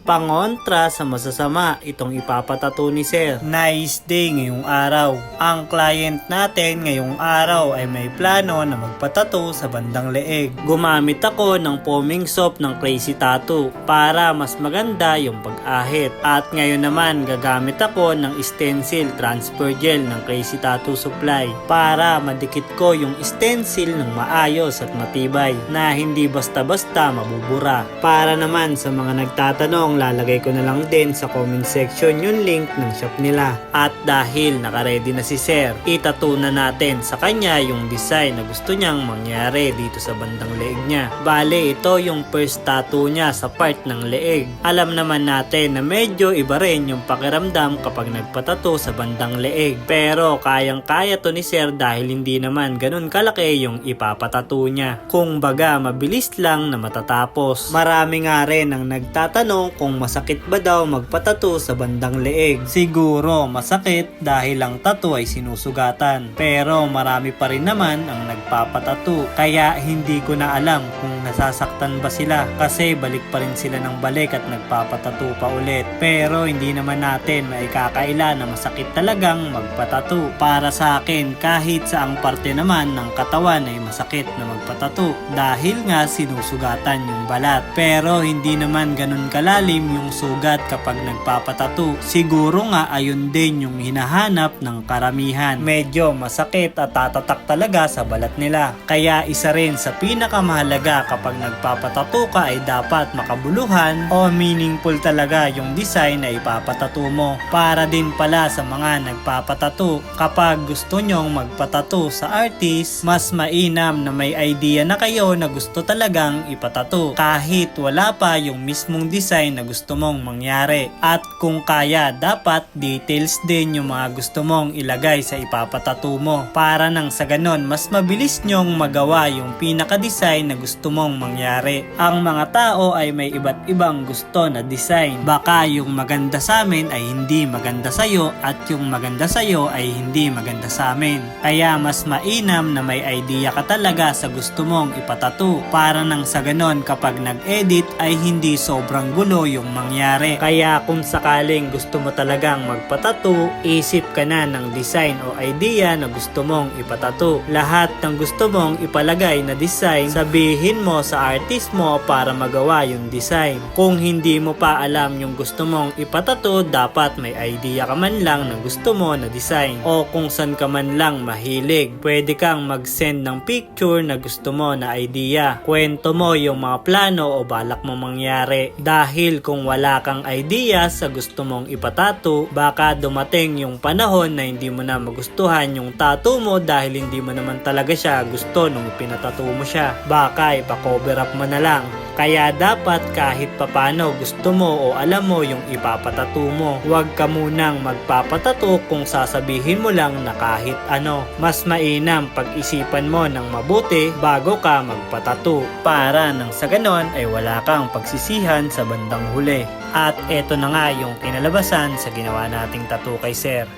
Pangontra sa masasama itong ipapatato ni Sir. Nice day ngayong araw. Ang client natin ngayong araw ay may plano na magpatato sa bandang leeg. Gumamit ako ng foaming soap ng Crazy Tattoo para mas maganda yung pag-ahit. At ngayon naman gagamit ako ng stencil transfer gel ng Crazy Tattoo Supply para madikit ko yung stencil ng maayos at matibay na hindi basta-basta mabubura. Para naman sa mga nagtatanong, lalagay ko na lang din sa comment section yung link ng shop nila. At dahil nakaredy na si Sir, itattoo na natin sa kanya yung design na gusto niyang mangyari dito sa bandang leeg niya. Bale, ito yung first tattoo niya sa part ng leeg. Alam naman natin na medyo iba rin yung pakiramdam kapag nagpatato sa bandang leeg. Pero kayang-kaya to ni Sir dahil hindi naman ganun kalaki yung ipapatato niya. Kung baga, mabilis lang na matatapos. Marami nga rin ang nagtatanong kung masakit ba daw magpatato sa bandang leeg. Siguro masakit dahil ang tattoo ay sinusugatan. Pero marami pa rin naman ang nagpapatato. Kaya hindi ko na alam kung nasasaktan ba sila kasi balik pa rin sila ng balik at nagpapatato pa ulit. Pero hindi naman natin maikakaila na masakit talagang magpatato. Para sa akin, kahit saang parte naman ng katawan ay masakit na magpatato dahil nga sinusugatan yung balat. Pero hindi naman ganun kalalim yung sugat kapag nagpapatato. Siguro nga ayun din yung hinahanap ng karamihan. Medyo masakit at tatatak talaga sa balat nila. Kaya isa rin sa pinakamahalaga kapag nagpapatato ka ay dapat makabuluhan o meaningful talaga yung design na ipapatato mo. Para din pala sa mga nagpapatato, kapag gusto nyong magpatato sa artist, mas mainam na may idea na kayo na gusto talagang ipatato kahit wala pa yung mismong design na gusto mong mangyari. At kung kaya, dapat details din yung mga gusto mong ilagay sa ipapatato mo para nang sa ganon mas mabilis nyong magawa yung pinaka-design na gusto mong mangyari. Ang mga tao ay may iba't ibang gusto na design. Baka yung maganda sa amin ay hindi maganda sa'yo at yung maganda sa'yo ay hindi maganda sa amin. Kaya mas mainam na may idea ka talaga sa gusto mong ipatato para nang sa ganon kapag nag-edit ay hindi sobrang gulo yung mangyari. Kaya kung sakaling gusto mo talagang magpatato, isip ka na ng design o idea na gusto mong ipatato. Lahat ng gusto mong ipalagay na design, sabihin mo sa artist mo para magawa yung design. Kung hindi mo pa alam yung gusto mong ipatato, dapat may idea ka man lang na gusto mo na design. O kung saan ka man lang mahilig, pwede kang mag-send ng picture na gusto mo na idea. Kwento mo yung mga plano o balak mo mangyari. Dahil kung wala kang idea sa gusto mong ipatato, baka dumating yung panahon na hindi mo na magustuhan yung tattoo mo dahil hindi mo naman talaga siya gusto nung pinatato mo siya. Baka ipa-cover up mo na lang. Kaya dapat kahit papano gusto mo o alam mo yung ipapatato mo. Huwag ka munang magpapatato kung sasabihin mo lang na kahit ano. Mas mainam pag-isipan mo ng mabuti bago ka magpatato para nang sa ganon ay wala kang pagsisihan sa bandang huli. At eto na nga yung kinalabasan sa ginawa nating tattoo kay Sir.